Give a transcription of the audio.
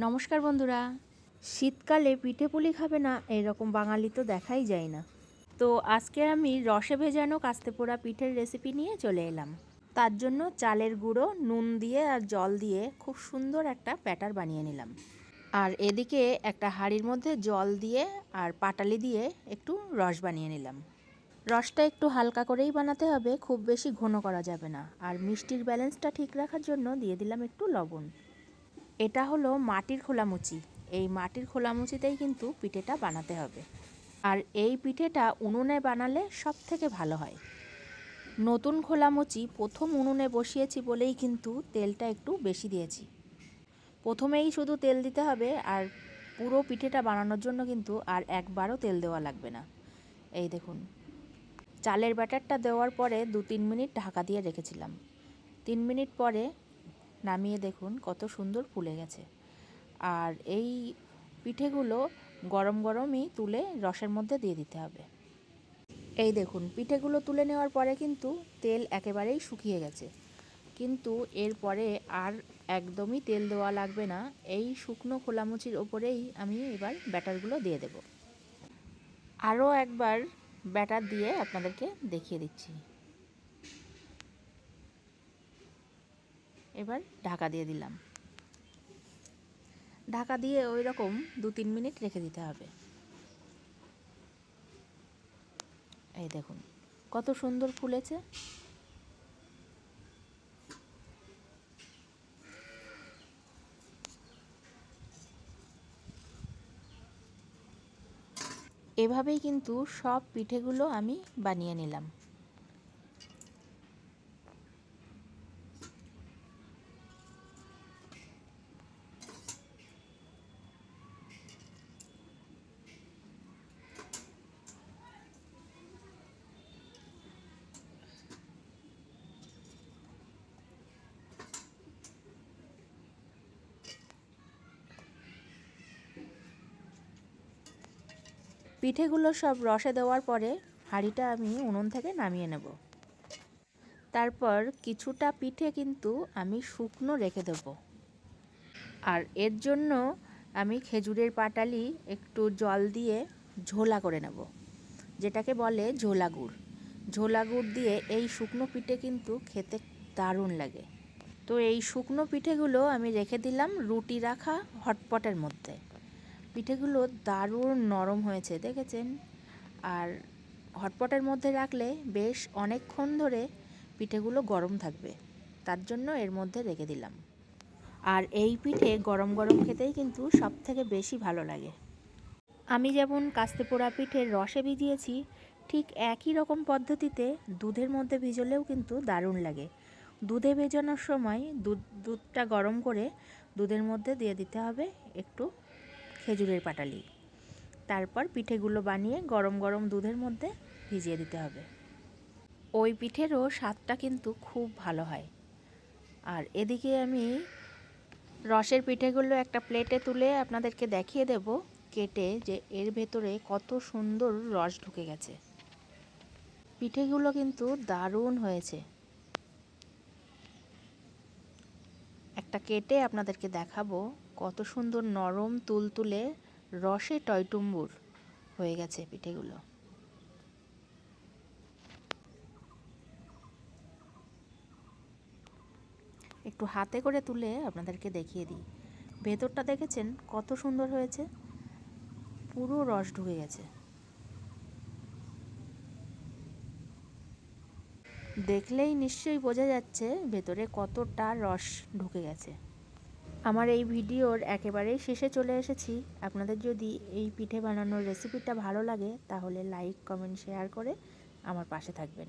নমস্কার বন্ধুরা। শীতকালে পিঠে পুলি খাবে না এরকম বাঙালি তো দেখাই যায় না। তো আজকে আমি রসে ভেজানো কাস্তে পোড়া পিঠের রেসিপি নিয়ে চলে এলাম। তার জন্য চালের গুঁড়ো, নুন দিয়ে আর জল দিয়ে খুব সুন্দর একটা ব্যাটার বানিয়ে নিলাম। আর এদিকে একটা হাঁড়ির মধ্যে জল দিয়ে আর পাটালি দিয়ে একটু রস বানিয়ে নিলাম। রসটা একটু হালকা করেই বানাতে হবে, খুব বেশি ঘন করা যাবে না। আর মিষ্টির ব্যালেন্সটা ঠিক রাখার জন্য দিয়ে দিলাম একটু লবণ। এটা হলো মাটির খোলামুচি। এই মাটির খোলামুচিতেই কিন্তু পিঠেটা বানাতে হবে। আর এই পিঠেটা উনুনে বানালে সব থেকে ভালো হয়। নতুন খোলামুচি প্রথম উনুনে বসিয়েছি বলেই কিন্তু তেলটা একটু বেশি দিয়েছি। প্রথমেই শুধু তেল দিতে হবে, আর পুরো পিঠেটা বানানোর জন্য কিন্তু আর একবারও তেল দেওয়া লাগবে না। এই দেখুন, চালের ব্যাটারটা দেওয়ার পরে 2-3 মিনিট ঢাকা দিয়ে রেখেছিলাম। 3 মিনিট পরে নামিয়ে দেখুন কত সুন্দর ফুলে গেছে। আর এই পিঠেগুলো গরম গরমই তুলে রসের মধ্যে দিয়ে দিতে হবে। এই দেখুন, পিঠেগুলো তুলে নেওয়ার পরে কিন্তু তেল একেবারেই শুকিয়ে গেছে। কিন্তু এরপরে আর একদমই তেল দেওয়া লাগবে না। এই শুকনো খোলামুচির ওপরেই আমি এবার ব্যাটারগুলো দিয়ে দেব। আরও একবার ব্যাটার দিয়ে আপনাদেরকে দেখিয়ে দিচ্ছি। এবার ঢাকা দিয়ে দিলাম। ঢাকা দিয়ে ওই রকম 2-3 মিনিট রেখে দিতে হবে। এই দেখুন কত সুন্দর ফুলেছে। এভাবেই কিন্তু সব পিঠেগুলো আমি বানিয়ে নিলাম। পিঠেগুলো সব রসে দেওয়ার পরে হাঁড়িটা আমি উনুন থেকে নামিয়ে নেব। তারপর কিছুটা পিঠে কিন্তু আমি শুকনো রেখে দেব। আর এর জন্য আমি খেজুরের পাটালি একটু জল দিয়ে ঝোলা করে নেব, যেটাকে বলে ঝোলা গুড়। ঝোলা গুড় দিয়ে এই শুকনো পিঠে কিন্তু খেতে দারুণ লাগে। তো এই শুকনো পিঠেগুলো আমি রেখে দিলাম রুটি রাখা হটপটের মধ্যে। পিঠেগুলো দারুণ নরম হয়েছে দেখেছেন। আর হটপটের মধ্যে রাখলে বেশ অনেকক্ষণ ধরে পিঠেগুলো গরম থাকবে, তার জন্য এর মধ্যে রেখে দিলাম। আর এই পিঠে গরম গরম খেতেই কিন্তু সব থেকে বেশি ভালো লাগে। আমি যেমন কাস্তে পোড়া পিঠের রসে ভিজিয়েছি, ঠিক একই রকম পদ্ধতিতে দুধের মধ্যে ভিজলেও কিন্তু দারুণ লাগে। দুধে ভেজানোর সময় দুধটা গরম করে দুধের মধ্যে দিয়ে দিতে হবে একটু খেজুরের পাটালি। তারপর পিঠেগুলো বানিয়ে গরম গরম দুধের মধ্যে ভিজিয়ে দিতে হবে। ওই পিঠেরও স্বাদটা কিন্তু খুব ভালো হয়। আর এদিকে আমি রসের পিঠেগুলো একটা প্লেটে তুলে আপনাদেরকে দেখিয়ে দেব কেটে, যে এর ভেতরে কত সুন্দর রস ঢুকে গেছে। পিঠেগুলো কিন্তু দারুণ হয়েছে। একটা কেটে আপনাদেরকে দেখাবো কত সুন্দর নরম তুলতুলে রসে টয়টুম্বুর হয়ে গেছে পিঠেগুলো। একটু হাতে করে তুলে আপনাদেরকে দেখিয়ে দিই। ভেতরটা দেখেছেন কত সুন্দর হয়েছে, পুরো রস ঢুকে গেছে। দেখলেই নিশ্চয়ই বোঝা যাচ্ছে ভেতরে কতটা রস ঢুকে গেছে। আমার এই ভিডিওর একেবারেই শেষে চলে এসেছি। আপনাদের যদি এই পিঠে বানানোর রেসিপিটা ভালো লাগে তাহলে লাইক, কমেন্ট, শেয়ার করে আমার পাশে থাকবেন।